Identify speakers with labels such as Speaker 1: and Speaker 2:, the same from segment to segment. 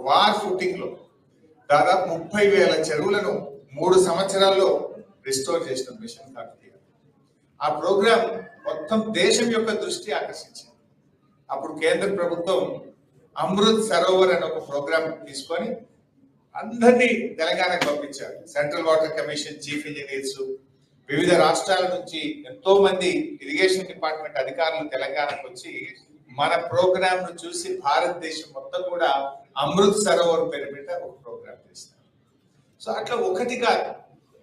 Speaker 1: War footing లో దాదాపు 30,000 చెరువులను 3 సంవత్సరాల్లో రిస్టోర్ చేసిన మిషన్ కాకతీయ. ఆ ప్రోగ్రామ్ మొత్తం దేశం యొక్క దృష్టి ఆకర్షించింది. అప్పుడు కేంద్ర ప్రభుత్వం అమృత్ సరోవర్ అనే ఒక ప్రోగ్రామ్ తీసుకొని అందరినీ తెలంగాణకు పంపించారు. Central water commission chief engineers, వివిధ రాష్ట్రాల నుంచి ఎంతో మంది ఇరిగేషన్ డిపార్ట్మెంట్ అధికారులు తెలంగాణకు వచ్చి మన ప్రోగ్రామ్ ను చూసి భారతదేశం మొత్తం కూడా అమృత్ సరోవర్ పేరు మీద ఒక ప్రోగ్రామ్ చేస్తారు. సో అట్లా ఒకటిగా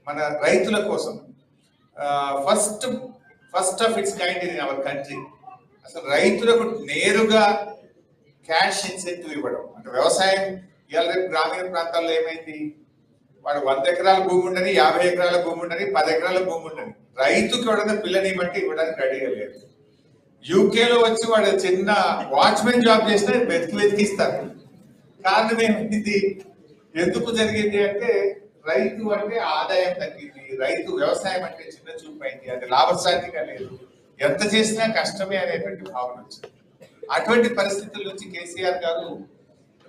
Speaker 1: మన రైతుల కోసం first of it's kind in our country అసలు రైతులకు నేరుగా క్యాష్ ఇన్సెంటివ్ ఇవ్వడం. అంటే వ్యవసాయం ఇవాళ రేపు గ్రామీణ ప్రాంతాల్లో ఏమైంది, వాడు 100 ఎకరాల భూమి ఉండని, 50 ఎకరాల భూమి ఉండని, 10 ఎకరాల భూమి ఉండని, రైతుకి ఎవడన్నా పిల్లని బట్టి ఇవ్వడానికి రెడీగా లేదు. యూకేలో వచ్చి వాడు చిన్న వాచ్మెన్ జాబ్ చేస్తే వెతికిస్తారు. కారణం ఏమైంది, ఎందుకు జరిగింది అంటే రైతు అంటే ఆదాయం తగ్గింది, రైతు వ్యవసాయం అంటే చిన్న చూపు అయింది, అది లాభసాటిగా లేదు, ఎంత చేసినా కష్టమే అనేటువంటి భావన వచ్చింది. అటువంటి పరిస్థితుల నుంచి కేసీఆర్ గారు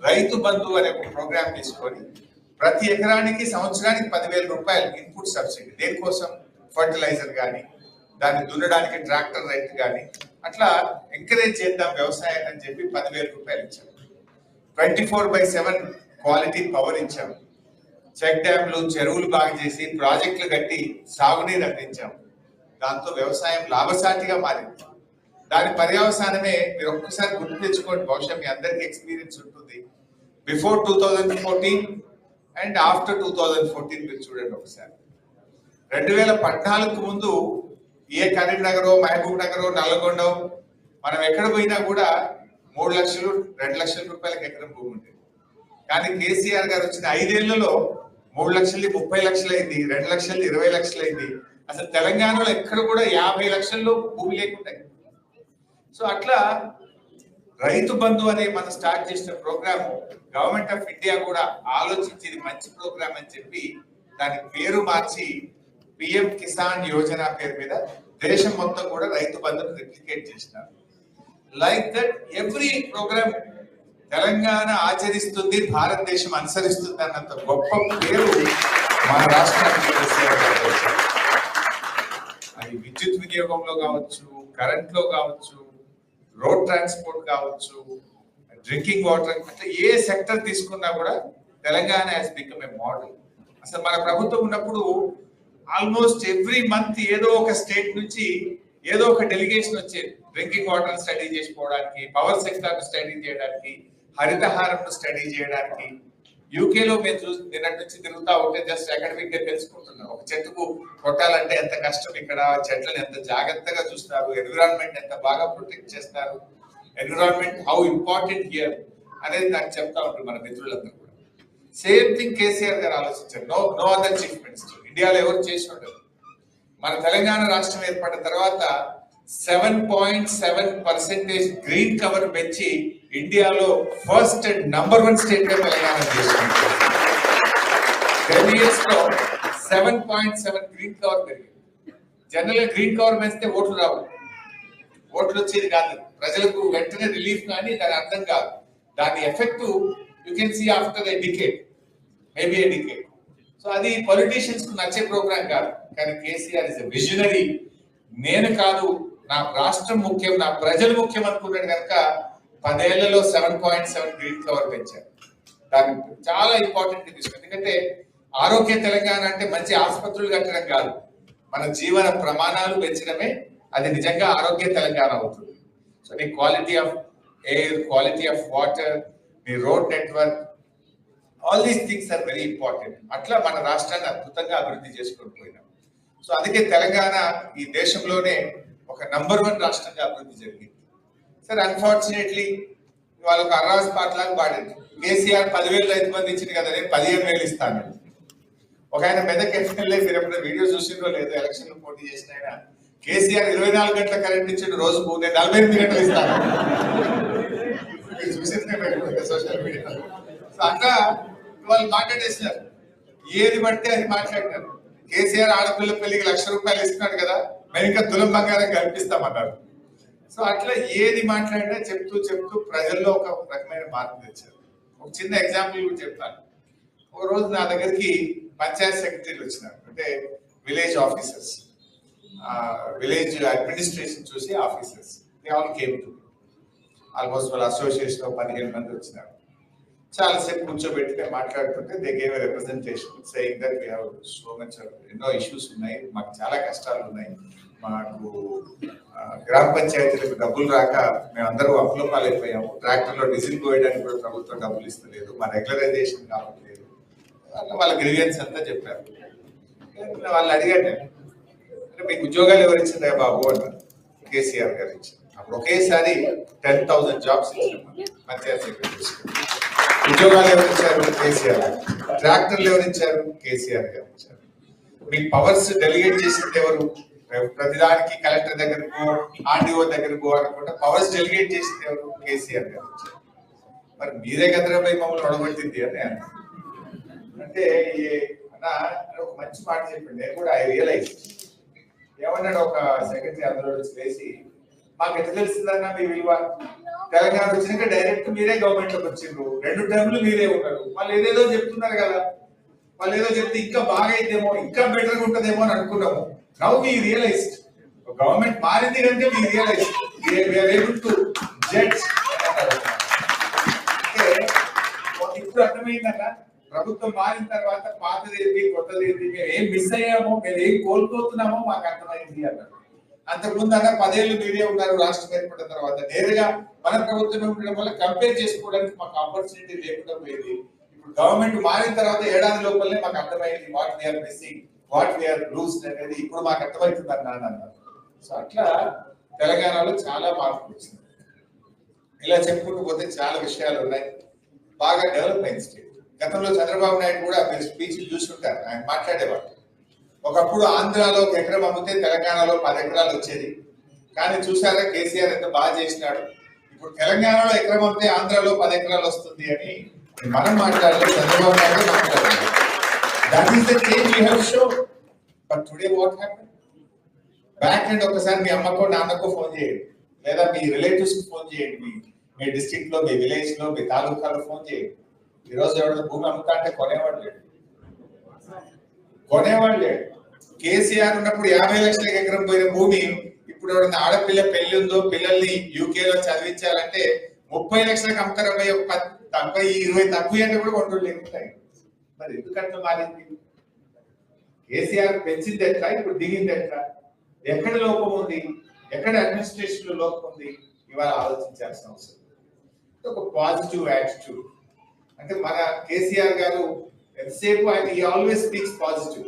Speaker 1: రైతు బంధు అనే ఒక ప్రోగ్రామ్ తీసుకొని ప్రతి ఎకరానికి సంవత్సరానికి 10,000 రూపాయలు ఇన్పుట్ సబ్సిడీ, దేనికోసం ఫర్టిలైజర్ కానీ దాన్ని దున్నడానికి ట్రాక్టర్ రైతు కానీ అట్లా ఎంకరేజ్ చేద్దాం వ్యవసాయాన్ని అని చెప్పి 10,000 రూపాయలు ఇచ్చాము. 24/7 క్వాలిటీ పవర్ ఇచ్చాము. చెక్ డ్యాంలు చెరువులు బాగా చేసి ప్రాజెక్టులు కట్టి సాగునీరు అందించాము. దాంతో వ్యవసాయం లాభసాటిగా మారింది. దాని పర్యవసానమే మీరు ఒక్కసారి గుర్తు తెచ్చుకోండి, బహుశా మీ అందరికీ ఎక్స్పీరియన్స్ ఉంటుంది. బిఫోర్ 2014 అండ్ ఆఫ్టర్ 2014 మీరు చూడండి ఒకసారి. 2014 ముందు ఏ కరీంనగర్, మహబూబ్ నగర్, నల్లగొండ మనం ఎక్కడ పోయినా కూడా 3 లక్షలు 2 లక్షల రూపాయలకి ఎకరం భూమి ఉండేది. కానీ కేసీఆర్ గారు వచ్చిన 5 ఏళ్లలో 3 లక్షలు 30 లక్షలు అయింది, 2 లక్షలు 20 లక్షలు అయింది. అసలు తెలంగాణలో ఎక్కడ కూడా 50 లక్షల్లో భూమి లేకుండా. సో అట్లా రైతు బంధు అనే మనం స్టార్ట్ చేసిన ప్రోగ్రామ్ గవర్నమెంట్ ఆఫ్ ఇండియా కూడా ఆలోచించి ఇది మంచి ప్రోగ్రామ్ అని చెప్పి దాని పేరు మార్చి పిఎం కిసాన్ యోజన పేరు మీద దేశం మొత్తం కూడా రైతు బంధును రిప్లికేట్ చేసినారు. Like that every program Telangana ఆచరిస్తుంది, భారతదేశం అనుసరిస్తుంది అన్నంత గొప్ప పేరు మన రాష్ట్రానికి. అది విద్యుత్ వినియోగంలో కావచ్చు, కరెంట్ లో కావచ్చు, రోడ్ ట్రాన్స్పోర్ట్ కావచ్చు, డ్రింకింగ్ వాటర్, అట్లా ఏ సెక్టర్ తీసుకున్నా కూడా Telangana has become a model. అసలు మన ప్రభుత్వం ఉన్నప్పుడు ఆల్మోస్ట్ ఎవ్రీ మంత్ ఏదో ఒక స్టేట్ నుంచి ఏదో ఒక డెలిగేషన్ వచ్చేది. డ్రింకింగ్ వాటర్ స్టడీ చేసుకోవడానికి, పవర్ సెక్టర్ స్టడీ చేయడానికి, హరితహారం స్టడీ చేయడానికి. యూకేలో మేము నిన్నటి నుంచి తిరుగుతా ఉంటే జస్ట్ అకాడమిక్ గా తెలుసుకుంటున్నాం. ఒక చెట్టుకు కొట్టాలంటే ఎంత కష్టం, ఇక్కడ చెట్లను ఎంత జాగ్రత్తగా చూస్తారు, ఎన్విరాన్మెంట్ ఎంత బాగా ప్రొటెక్ట్ చేస్తారు, ఎన్విరాన్మెంట్ హౌ ఇంపార్టెంట్ హియర్ అనేది నాకు చెప్తా ఉంటుంది మన మిత్రులందరూ కూడా. సేమ్ థింగ్ కేసీఆర్ గారు ఆలోచించారు. నో అదర్ చీఫ్ మినిస్టర్ ఇండియాలో ఎవరు చేసి ఉండరు. మన తెలంగాణ రాష్ట్రం ఏర్పడిన తర్వాత 7.7% గ్రీన్ కవర్ పెంచి ఇండియాలో ఫస్ట్ అండ్ నంబర్ 1 స్టేట్ గా తెలంగాణ చేసుకుంది. 10 years లో 7.7 గ్రీన్ కవర్ పెరిగింది. జనరల్ గా గ్రీన్ కవర్ పెంచితే ఓట్లు రావు, ఓట్లు వచ్చేది కాదు, ప్రజలకు వెంటనే రిలీఫ్ కానీ దాని అర్థం కాదు. దాని effect you can see after a decade, maybe a decade. So అది పొలిటీషియన్స్ కు నచ్చే ప్రోగ్రామ్ కాదు. కానీ కేసీఆర్ ఇస్ ఎ విజనరీ. నేను కాదు, నా రాష్ట్రం ముఖ్యం, నా ప్రజలు ముఖ్యం అనుకున్నాడు కనుక 10 ఏళ్లలో 7.7 గ్రీన్ కవర్ పెంచారు. దాన్ని చాలా ఇంపార్టెంట్ తీసుకుంది. ఎందుకంటే ఆరోగ్య తెలంగాణ అంటే మంచి ఆసుపత్రులు కట్టడం కాదు, మన జీవన ప్రమాణాలు పెంచడమే అది నిజంగా ఆరోగ్య తెలంగాణ అవుతుంది. సో నీ quality of air, quality of water, నీ road network, all these things are very important. అట్లా మన రాష్ట్రాన్ని అద్భుతంగా అభివృద్ధి చేసుకొని పోయినాం. సో అందుకే తెలంగాణ ఈ దేశంలోనే ఒక నంబర్ 1 రాష్ట్రంగా అభివృద్ధి జరిగింది. సరే అన్ఫార్చునేట్లీ వాళ్ళ ఒక అర్రాస్ పాట లాగా పాడింది. కేసీఆర్ 10,000 రైతు బంధు ఇచ్చింది కదా, నేను 15,000 ఇస్తాను. ఒక ఆయన మెదక్ ఎమ్మెల్యే, మీరు ఎప్పుడైనా వీడియో చూసిందో లేదో, ఎలక్షన్ లో పోటీ చేసిన ఆయన, కేసీఆర్ 24 గంటల కరెంట్ ఇచ్చిండు, రోజుకు నేను 48 గంటలు ఇస్తాను. చూసిందే సోషల్ మీడియాలో. సో అట్లా వాళ్ళు మాట్లాడేసినారు, ఏది పడితే అది మాట్లాడినారు. కేసీఆర్ ఆడపిల్ల పెళ్లికి 1,00,000 రూపాయలు ఇస్తున్నాడు కదా, మేము ఇంకా తులం బంగారం కల్పిస్తామన్నారు. సో అట్లా ఏది మాట్లాడినా చెప్తూ ప్రజల్లో ఒక రకమైన మార్పు తెచ్చారు. ఒక చిన్న ఎగ్జాంపుల్ కూడా చెప్తాను. ఒక రోజు నా దగ్గరికి పంచాయత్ సెక్రటరీలు వచ్చినారు, అంటే విలేజ్ ఆఫీసర్స్, విలేజ్ అడ్మినిస్ట్రేషన్ చూసి officers. They all came to almost వాళ్ళ అసోసియేషన్ 15 మంది వచ్చినారు. చాలాసేపు కూర్చోబెట్టి మాట్లాడుతుంటే they gave representation saying that we have so much ఎన్నో ఇష్యూస్ ఉన్నాయి, మాకు చాలా కష్టాలు ఉన్నాయి, మాకు గ్రామ పంచాయతీలకు డబ్బులు రాక మేమందరూ అప్పుల పాలైపోయాము, ట్రాక్టర్లో డీజిల్ పోయడానికి కూడా ప్రభుత్వం డబ్బులు ఇస్తలేదు, మా రెగ్యులరైజేషన్ కావట్లేదు, వాళ్ళ గ్రీవియన్స్ అంతా చెప్పారు. వాళ్ళు అడిగాను, అంటే మీకు ఉద్యోగాలు ఎవరు ఇచ్చిందా బాబు అన్నారు. కేసీఆర్ గారు ఇచ్చారు. అప్పుడు ఒకేసారి 10,000 జాబ్స్ ఇచ్చారు పంచాయత్ సెక్రటరీస్. ఉద్యోగాలు ఎవరు ఇచ్చారు? కేసీఆర్. ట్రాక్టర్లు ఎవరు ఇచ్చారు? కేసీఆర్ గారు ఇచ్చారు. మీకు పవర్స్ డెలిగేట్ చేసింది ఎవరు? ప్రతిదానికి కలెక్టర్ దగ్గరకు, ఆర్డీఓ దగ్గరకు అనుకుంటే పవర్స్ డెలిగేట్ చేసింది ఎవరు? కేసీఆర్ గారు ఇచ్చారు. మరి మీరే కదరా పోయి మమ్మల్ని ఒడగొట్టింది అని అంటే ఒక మంచి మాట చెప్పింది. నేను కూడా ఐ రియలైజ్ ఏమన్నాడు ఒక సెక్రటరీ అందులో వేసి, మాకు ఎట్లా తెలిసిందన్నా మీ విలువ, తెలంగాణ వచ్చినాక డైరెక్ట్ మీరే గవర్నమెంట్ లోకి వచ్చిండ్రు, 2 టర్మ్లు మీరే ఉన్నారు, వాళ్ళు ఏదేదో చెప్తున్నారు కదా, వాళ్ళు ఏదో చెప్తే ఇంకా బాగా అయితేమో ఇంకా బెటర్గా ఉంటుందేమో అని అనుకున్నాము. నౌ వీ రియలైజ్డ్ గవర్నమెంట్ మారింది అంటే we realised we are able to judge. ఇప్పుడు అర్థమైందన్న, ప్రభుత్వం మారిన తర్వాత పాతది ఏంటి కొత్తది ఏంటి, మేము ఏం మిస్ అయ్యామో, మేము ఏం కోల్పోతున్నామో మాకు అర్థమైంది అన్నారు. అంతకుముందు అన్న 10 ఏళ్ళు మీరే ఉన్నారు రాష్ట్రం ఏర్పడిన తర్వాత, నేరుగా మన ప్రభుత్వం ఉండడం వల్ల కంపేర్ చేసుకోవడానికి మాకు ఆపర్చునిటీ లేకుండా పోయింది. ఇప్పుడు గవర్నమెంట్ మారిన తర్వాత ఏడాది లోపలనే మాకు అర్థమైంది what we are missing, what we are lose అనేది ఇప్పుడు మాకు అర్థమవుతుంది అన్నారు. సో అట్లా తెలంగాణలో చాలా మార్పులు వచ్చింది. ఇలా చెప్పుకుంటూ పోతే చాలా విషయాలు ఉన్నాయి. బాగా డెవలప్ అయింది స్టేట్. గతంలో చంద్రబాబు నాయుడు కూడా మీరు స్పీచ్ చూస్తుంటారు, ఆయన మాట్లాడేవాడు. ఒకప్పుడు ఆంధ్రాలో 1 ఎకరం అమ్మితే తెలంగాణలో 10 ఎకరాలు వచ్చేది, కానీ చూసారా కేసీఆర్ ఎంత బాగా చేసినాడు. ఇప్పుడు తెలంగాణలో ఎకరం అమ్మితే ఆంధ్రాలో 10 ఎకరాలు వస్తుంది అని మనం మాట్లాడలేదు, చంద్రబాబు నాయుడు మాట్లాడారు. That is the change you have show. But today what happen? Back and ఒకసారి మీ అమ్మకో నాన్నకో ఫోన్ చేయండి, లేదా మీ రిలేటివ్స్ కి ఫోన్ చేయండి, మీ డిస్ట్రిక్ట్ లో, మీ విలేజ్ లో, మీ తాలూకాలో ఫోన్ చేయండి. ఈ రోజు ఎవరైనా భూమి అమ్ముతా అంటే కొనేవాడు లేడు. కేసీఆర్ ఉన్నప్పుడు 50 లక్షల ఎకరం పోయిన భూమి ఇప్పుడు ఎవరైనా ఆడపిల్ల పెళ్లి ఉందో, పిల్లల్ని యూకేలో చదివించాలంటే 30 లక్షలకు అమ్ముతారు. 10, 20 తక్కువ అంటే కూడా కొంటూ లేకుంటాయి. మరి ఎందుకంటే మారింది? కేసీఆర్ పెంచింది ఎట్లా, ఇప్పుడు దిగింది ఎట్లా, ఎక్కడ లోపం ఉంది, ఎక్కడ అడ్మినిస్ట్రేషన్ లో లోపం ఉంది, ఇవాళ ఆలోచించాల్సిన అవసరం. ఒక పాజిటివ్ యాటిట్యూడ్. అంటే మన కేసీఆర్ గారు ఎంతసేపు ఆయన ఆల్వేస్ స్పీక్స్ పాజిటివ్.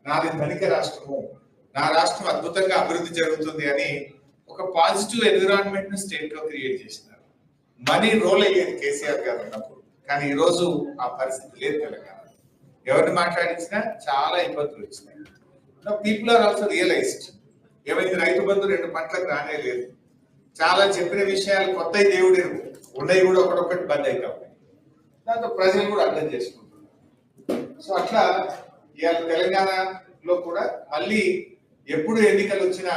Speaker 1: నాది ధనిక రాష్ట్రము, నా రాష్ట్రం అద్భుతంగా అభివృద్ధి జరుగుతుంది అని ఒక పాజిటివ్ ఎన్విరాన్మెంట్ ను స్టేట్ లో క్రియేట్ చేసినారు. మనీ రోల్ అయ్యేది కేసీఆర్ గారు ఉన్నప్పుడు, కానీ ఈ రోజు ఆ పరిస్థితి లేదు. తెలంగాణ ఎవరిని మాట్లాడించినా చాలా ఇబ్బందులు వచ్చినాయి. People are also realised. ఏమైంది, రైతు బంధు 2 పంటలకు రానే లేదు. చాలా చెప్పిన విషయాలు కొత్త దేవుడు ఉన్నాయి కూడా ఒకటొకటి బంద్ అవుతా ఉన్నాయి. దాంతో ప్రజలు కూడా అర్థం చేసుకుంటున్నారు. సో అట్లా ఇవాళ తెలంగాణలో కూడా మళ్ళీ ఎప్పుడు ఎన్నికలు వచ్చినా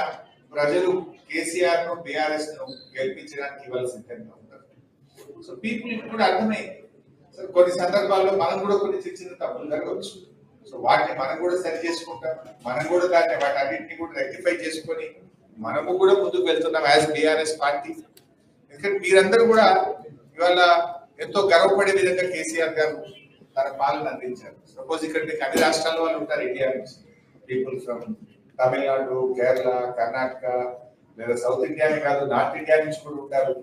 Speaker 1: ప్రజలు కేసీఆర్ ను, బీఆర్ఎస్ ను గెలిపించడానికి ఇవాళ సిద్ధంగా ఉంటారు. సో పీపుల్ కూడా అర్థమైంది. సో కొన్ని సందర్భాల్లో మనం కూడా కొన్ని చిన్న తప్పులు జరగవచ్చు. సో వాటిని మనం కూడా సరి చేసుకుంటాం, మనం కూడా దాన్ని వాటి అన్నింటినీ కూడా రెక్టిఫై చేసుకొని మనము కూడా ముందుకు వెళ్తున్నాం యాజ్ బీఆర్ఎస్ పార్టీ. ఎందుకంటే మీరందరూ కూడా ఇవాళ ఎంతో గర్వపడే విధంగా కేసీఆర్ గారు తన పాలన అందించారు. సపోజ్ ఇక్కడ అన్ని రాష్ట్రాల వాళ్ళు ఉంటారు ఇండియా నుంచి, పీపుల్ ఫ్రమ్ తమిళనాడు, కేరళ, కర్ణాటక, లేదా సౌత్ ఇండియానే కాదు నార్త్ ఇండియా నుంచి కూడా ఉంటారు.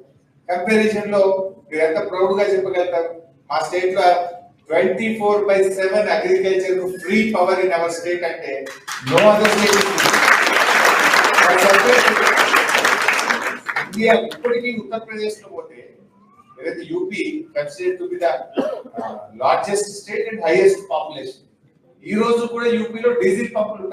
Speaker 1: కంపారిజన్ లో మీరు ఎంత ప్రౌడ్ గా చెప్పగలుగుతారు? మా స్టేట్ లో 24/7 agriculture free power in our state అంటే నో అదర్ స్టేట్. ఇండియా ఇప్పటికీ ఉత్తరప్రదేశ్ లో పోతే ఏదైతే UP considered to be the largest state and highest population, ఈ రోజు కూడా యూపీలో డీజిల్ పంపులు